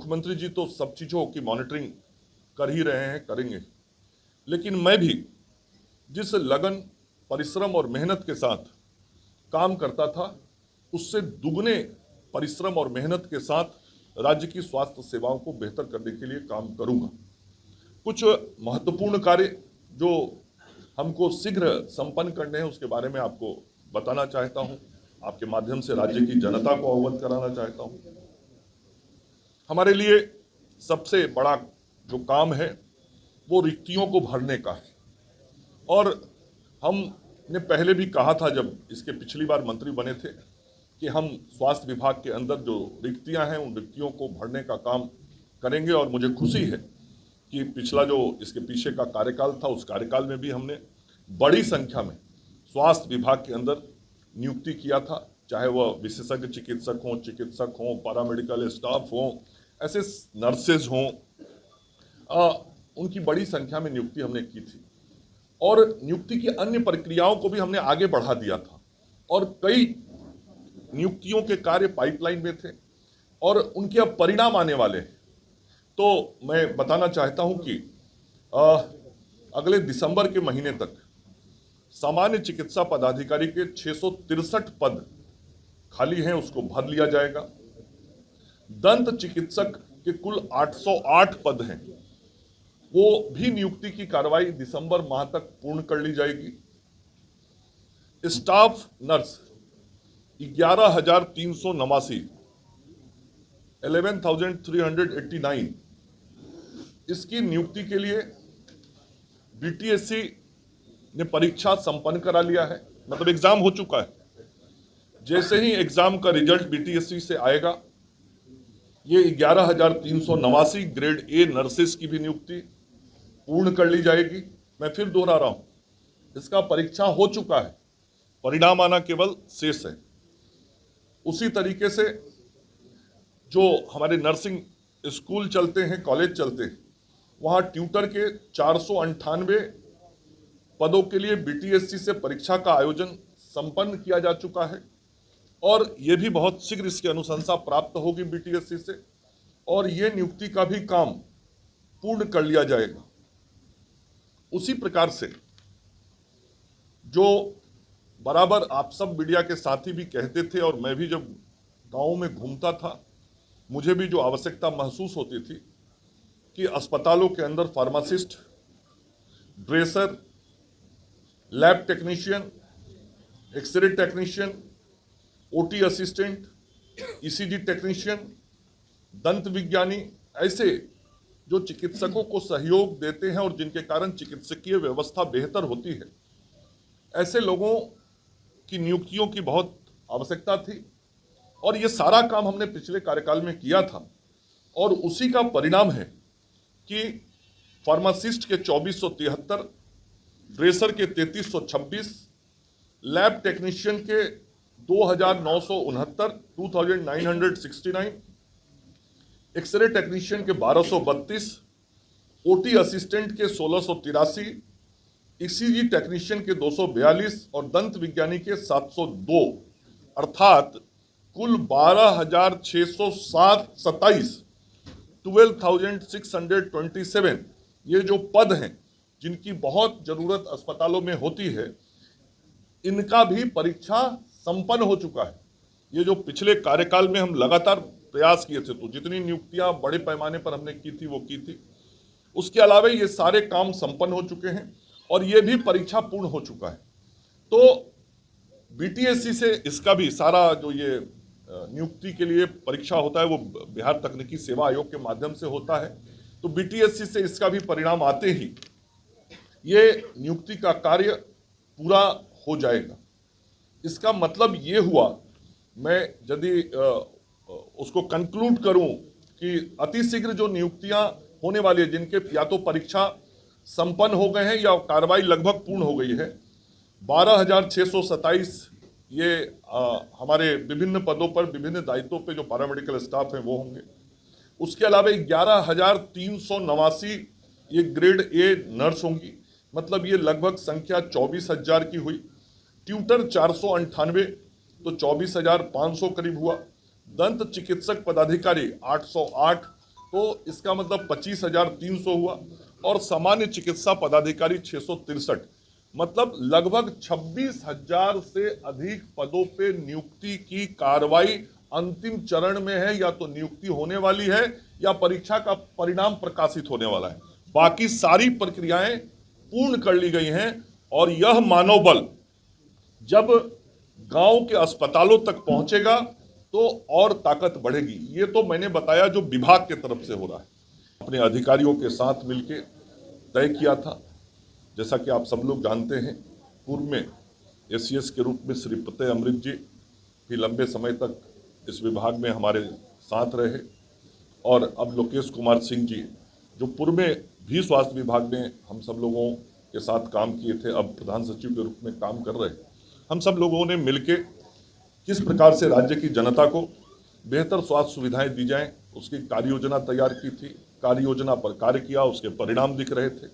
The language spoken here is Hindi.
मुख्यमंत्री जी तो सब चीज़ों की मॉनिटरिंग कर ही रहे हैं, करेंगे, लेकिन मैं भी जिस लगन, परिश्रम और मेहनत के साथ काम करता था, उससे दुगने परिश्रम और मेहनत के साथ राज्य की स्वास्थ्य सेवाओं को बेहतर करने के लिए काम करूंगा। कुछ महत्वपूर्ण कार्य जो हमको शीघ्र संपन्न करने हैं उसके बारे में आपको बताना चाहता हूं, आपके माध्यम से राज्य की जनता को अवगत कराना चाहता हूं। हमारे लिए सबसे बड़ा जो काम है वो रिक्तियों को भरने का है, और हमने पहले भी कहा था जब इसके पिछली बार मंत्री बने थे कि हम स्वास्थ्य विभाग के अंदर जो रिक्तियां हैं उन रिक्तियों को भरने का काम करेंगे। और मुझे खुशी है कि पिछला जो इसके पीछे का कार्यकाल था उस कार्यकाल में भी हमने बड़ी संख्या में स्वास्थ्य विभाग के अंदर नियुक्ति किया था, चाहे वह विशेषज्ञ चिकित्सक हों, पैरामेडिकल स्टाफ हों, ऐसे नर्सेज हों, उनकी बड़ी संख्या में नियुक्ति हमने की थी। और नियुक्ति की अन्य प्रक्रियाओं को भी हमने आगे बढ़ा दिया था, और कई नियुक्तियों के कार्य पाइपलाइन में थे और उनके अब परिणाम आने वाले हैं। तो मैं बताना चाहता हूं कि अगले दिसंबर के महीने तक सामान्य चिकित्सा पदाधिकारी के 663 पद खाली हैं, उसको भर लिया जाएगा। दंत चिकित्सक के कुल 808 पद हैं, वो भी नियुक्ति की कार्रवाई दिसंबर माह तक पूर्ण कर ली जाएगी। स्टाफ नर्स 11,389, 11,389, इसकी नियुक्ति के लिए बीटीएससी ने परीक्षा संपन्न करा लिया है, मतलब एग्जाम हो चुका है। जैसे ही एग्जाम का रिजल्ट बीटीएससी से आएगा, ये 11,389 ग्रेड ए नर्सेस की भी नियुक्ति पूर्ण कर ली जाएगी। मैं फिर दोहरा रहा हूं, इसका परीक्षा हो चुका है, परिणाम आना केवल शेष है। उसी तरीके से जो हमारे नर्सिंग स्कूल चलते हैं, कॉलेज चलते हैं, वहां ट्यूटर के 498 पदों के लिए बीटीएससी से परीक्षा का आयोजन संपन्न किया जा चुका है, और यह भी बहुत शीघ्र इसकी अनुशंसा प्राप्त होगी बीटीएससी से, और यह नियुक्ति का भी काम पूर्ण कर लिया जाएगा। उसी प्रकार से जो बराबर आप सब मीडिया के साथी भी कहते थे, और मैं भी जब गाँव में घूमता था मुझे भी जो आवश्यकता महसूस होती थी कि अस्पतालों के अंदर pharmacist, dresser, lab technician, X-ray technician, OT assistant, ECG technician, दंत विज्ञानी, ऐसे जो चिकित्सकों को सहयोग देते हैं और जिनके कारण चिकित्सकीय व्यवस्था बेहतर होती है, ऐसे लोगों की नियुक्तियों की बहुत आवश्यकता थी। और ये सारा काम हमने पिछले कार्यकाल में किया था, और उसी का परिणाम है कि फार्मासिस्ट के 2473, ड्रेसर के 3326, लैब टेक्नीशियन के 2969, 2969, एक्सरे टेक्नीशियन के 1232, ओटी असिस्टेंट के 1683, ईसीजी टेक्नीशियन के 242 और दंत विज्ञानी के 702, अर्थात कुल 12,627, 12,627 ये जो पद हैं जिनकी बहुत जरूरत अस्पतालों में होती है, इनका भी परीक्षा संपन्न हो चुका है। ये जो पिछले कार्यकाल में हम लगातार प्रयास किए थे, तो जितनी नियुक्तियां बड़े पैमाने पर हमने की थी वो की थी, उसके अलावा ये सारे काम संपन्न हो चुके हैं और ये भी परीक्षा पूर्ण हो चुका है। तो बीटीएससी से इसका भी सारा जो ये नियुक्ति के लिए परीक्षा होता है वो बिहार तकनीकी सेवा आयोग के माध्यम से होता है, तो बीटीएससी से इसका भी परिणाम आते ही ये नियुक्ति का कार्य पूरा हो जाएगा। इसका मतलब ये हुआ, मैं यदि उसको कंक्लूड करूं कि अतिशीघ्र जो नियुक्तियां होने वाली है, जिनके या तो परीक्षा संपन्न हो गए हैं या कार्रवाई लगभग पूर्ण हो गई है, 12,627 ये हमारे विभिन्न पदों पर, विभिन्न दायित्वों पे जो पैरामेडिकल स्टाफ हैं वो होंगे। उसके अलावा 11,389 ये ग्रेड ए नर्स होंगी, मतलब ये लगभग संख्या 24,000 की हुई। ट्यूटर 498 तो 24,500 करीब हुआ। दंत चिकित्सक पदाधिकारी 808 तो इसका मतलब 25,300 हुआ, और सामान्य चिकित्सा पदाधिकारी 663, मतलब लगभग 26,000 से अधिक पदों पे नियुक्ति की कार्रवाई अंतिम चरण में है, या तो नियुक्ति होने वाली है या परीक्षा का परिणाम प्रकाशित होने वाला है। बाकी सारी प्रक्रियाएं पूर्ण कर ली गई हैं, और यह मानव बल जब गांव के अस्पतालों तक पहुंचेगा तो और ताकत बढ़ेगी। ये तो मैंने बताया जो विभाग के तरफ से हो रहा है, अपने अधिकारियों के साथ मिलकर तय किया था। जैसा कि आप सब लोग जानते हैं, पूर्व में एसीएस के रूप में श्री प्रत्यय अमृत जी भी लंबे समय तक इस विभाग में हमारे साथ रहे, और अब लोकेश कुमार सिंह जी जो पूर्व में भी स्वास्थ्य विभाग में हम सब लोगों के साथ काम किए थे, अब प्रधान सचिव के रूप में काम कर रहे हैं। हम सब लोगों ने मिलकर किस प्रकार से राज्य की जनता को बेहतर स्वास्थ्य सुविधाएं दी जाएं, उसकी कार्य योजना तैयार की थी। कार्य योजना पर कार्य किया, उसके परिणाम दिख रहे थे।